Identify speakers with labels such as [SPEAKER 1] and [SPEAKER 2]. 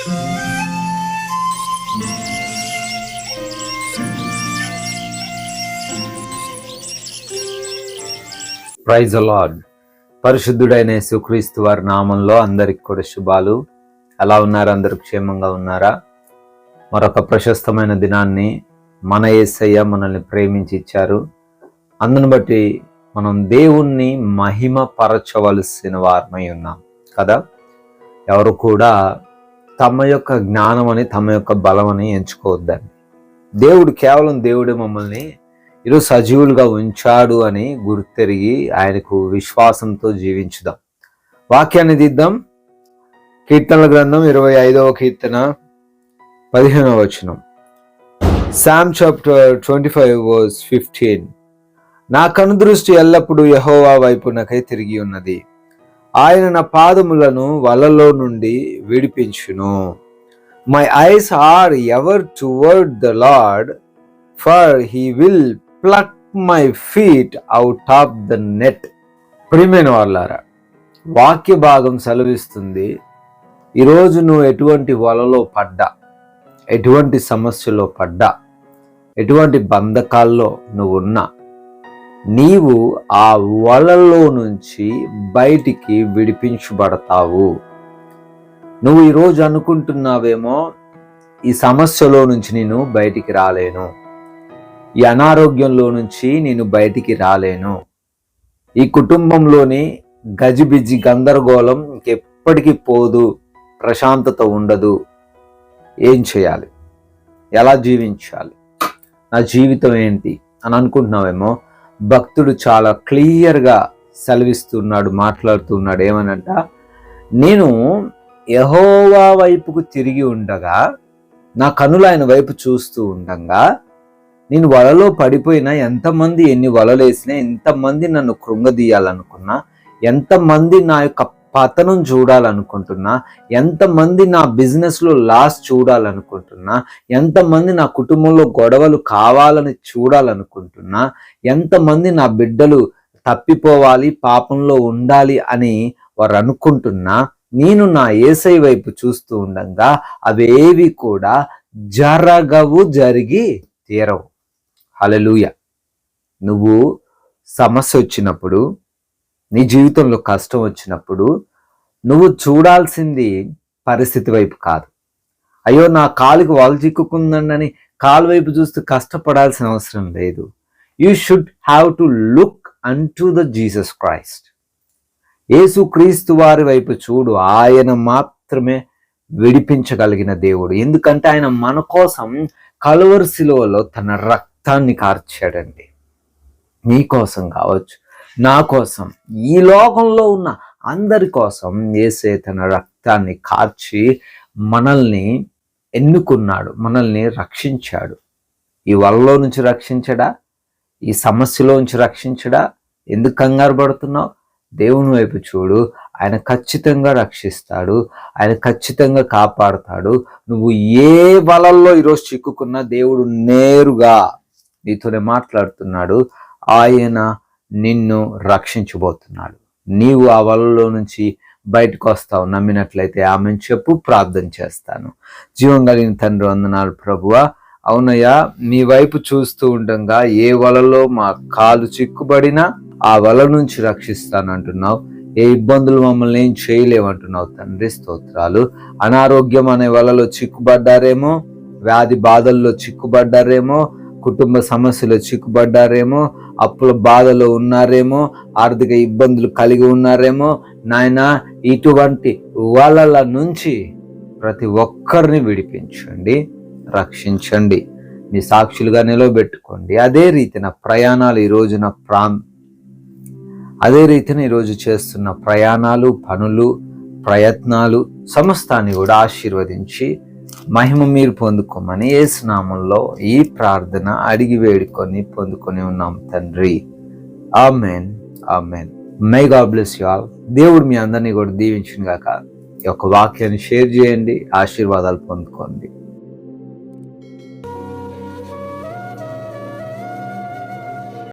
[SPEAKER 1] Praise the lord. పరిశుద్ధుడైన యేసుక్రీస్తు వారి నామంలో అందరికి కూడా శుభాలు. ఎలా ఉన్నారు? అందరూ క్షేమంగా ఉన్నారా? మరొక ప్రశస్తమైన దినాన్ని మన యేసయ్య మనల్ని ప్రేమించి ఇచ్చారు. అందును బట్టి మనం దేవుణ్ణి మహిమ పరచవలసిన వారమై ఉన్నాం కదా. ఎవరు కూడా తమ యొక్క జ్ఞానం అని తమ యొక్క బలం అని ఎంచుకోవద్దండి. దేవుడు కేవలం దేవుడే మమ్మల్ని ఈరోజు సజీవులుగా ఉంచాడు అని గుర్తెరిగి ఆయనకు విశ్వాసంతో జీవించుదాం. వాక్యాన్ని దిద్దాం. కీర్తనల గ్రంథం 25వ కీర్తన 15వ వచనం. Psalm chapter 25 verse 15. నా కనుదృష్టి ఎల్లప్పుడూ యెహోవా వైపునకై తిరిగి ఉన్నది. ఆయన నా పాదములను వలలో నుండి విడిపించును. My eyes are ever toward the Lord, for he will pluck my feet out of the net. ప్రియమైన వాళ్ళారా, వాక్య భాగం సెలవిస్తుంది, ఈరోజు నువ్వు ఎటువంటి వలలో పడ్డా, ఎటువంటి సమస్యలో పడ్డా, ఎటువంటి బంధకాల్లో నువ్వున్నా, నీవు ఆ వలలో నుంచి బయటికి విడిపించబడతావు. నువ్వు ఈరోజు అనుకుంటున్నావేమో, ఈ సమస్యలో నుంచి నేను బయటికి రాలేను, ఈ అనారోగ్యంలో నుంచి నేను బయటికి రాలేను, ఈ కుటుంబంలోని గజిబిజి గందరగోళం ఇంకెప్పటికీ పోదు, ప్రశాంతత ఉండదు, ఏం చేయాలి, ఎలా జీవించాలి, నా జీవితం ఏంటి అని అనుకుంటున్నావేమో, భక్తుడు చాలా క్లియర్గా సెలవిస్తున్నాడు, మాట్లాడుతున్నాడు. ఏమనంట, నేను యెహోవా వైపుకు తిరిగి ఉండగా, నా కనులు ఆయన వైపు చూస్తూ ఉండగా, నేను వలలో పడిపోయినా, ఎంతమంది ఎన్ని వలలేసినా, ఎంతమంది నన్ను కృంగదీయాలనుకున్నా, ఎంతమంది నా యొక్క పతనం చూడాలనుకుంటున్నా, ఎంతమంది నా బిజినెస్లో లాస్ చూడాలనుకుంటున్నా, ఎంతమంది నా కుటుంబంలో గొడవలు కావాలని చూడాలనుకుంటున్నా, ఎంతమంది నా బిడ్డలు తప్పిపోవాలి, పాపంలో ఉండాలి అని వారు అనుకుంటున్నా, నేను నా యేసయ్య వైపు చూస్తూ ఉండగా అవేవి కూడా జరగవు, జరిగి తీరవు. హల్లెలూయా. నువ్వు సమస్య వచ్చినప్పుడు, నీ జీవితంలో కష్టం వచ్చినప్పుడు, నువ్వు చూడాల్సింది పరిస్థితి వైపు కాదు. అయ్యో నా కాలుకి వాలు చిక్కుకుందని కాలు వైపు చూస్తూ కష్టపడాల్సిన అవసరం లేదు. You should have to look unto the Jesus Christ. యేసుక్రీస్తు వారి వైపు చూడు. ఆయన మాత్రమే విడిపించగలిగిన దేవుడు. ఎందుకంటే ఆయన మన కోసం కలువరి శిలువలో తన రక్తాన్ని కార్చాడండి. నీ కోసం కావచ్చు, నా కోసం, ఈ లోకంలో ఉన్న అందరి కోసం యేసయ్య తన రక్తాన్ని కార్చి మనల్ని ఎన్నుకున్నాడు, మనల్ని రక్షించాడు. ఈ వలలో నుంచి రక్షించడా, ఈ సమస్యలో నుంచి రక్షించడా? ఎందుకు కంగారు పడుతున్నావు? దేవుని వైపు చూడు. ఆయన ఖచ్చితంగా రక్షిస్తాడు, ఆయన ఖచ్చితంగా కాపాడుతాడు. నువ్వు ఏ వలల్లో ఈరోజు చిక్కుకున్నా దేవుడు నేరుగా నీతోనే మాట్లాడుతున్నాడు. ఆయన నిన్ను రక్షించబోతున్నాడు. నీవు ఆ వలలో నుంచి బయటకు వస్తావు. నమ్మినట్లయితే ఆమెను చెప్పు, ప్రార్థన చేస్తాను. జీవం కలిగిన తండ్రి, వందనాలు ప్రభువా. అవునయ్యా, నీ వైపు చూస్తూ ఉండగా ఏ వలలో మా కాలు చిక్కుబడినా ఆ వల నుంచి రక్షిస్తానంటున్నావు. ఏ ఇబ్బందులు మమ్మల్ని ఏం చేయలేమంటున్నావు తండ్రి. స్తోత్రాలు. అనారోగ్యం అనే వలలో చిక్కుబడ్డారేమో, వ్యాధి బాధల్లో చిక్కుబడ్డారేమో, కుటుంబ సమస్యలో చిక్కుబడ్డారేమో, అప్పుల బాధలో ఉన్నారేమో, ఆర్థిక ఇబ్బందులు కలిగి ఉన్నారేమో. నాయన, ఇటువంటి వలల నుంచి ప్రతి ఒక్కరిని విడిపించండి, రక్షించండి, మీ సాక్షులుగా నిలబెట్టుకోండి. అదే రీతిన ప్రయాణాలు ఈరోజున అదే రీతిన ఈరోజు చేస్తున్న ప్రయాణాలు, పనులు, ప్రయత్నాలు సమస్తాన్ని కూడా ఆశీర్వదించి మహిమ మీరు పొందుకోమని యేసు నామములో ఈ ప్రార్థన అడిగి వేడుకొని పొందుకొని ఉన్నాం తండ్రి. Amen, amen. May God bless you all. దేవుడు మీ అందరినీ కూడా దీవించును గాక. ఈ యొక్క వాక్యాన్ని షేర్ చేయండి, ఆశీర్వాదాలు పొందుకోండి.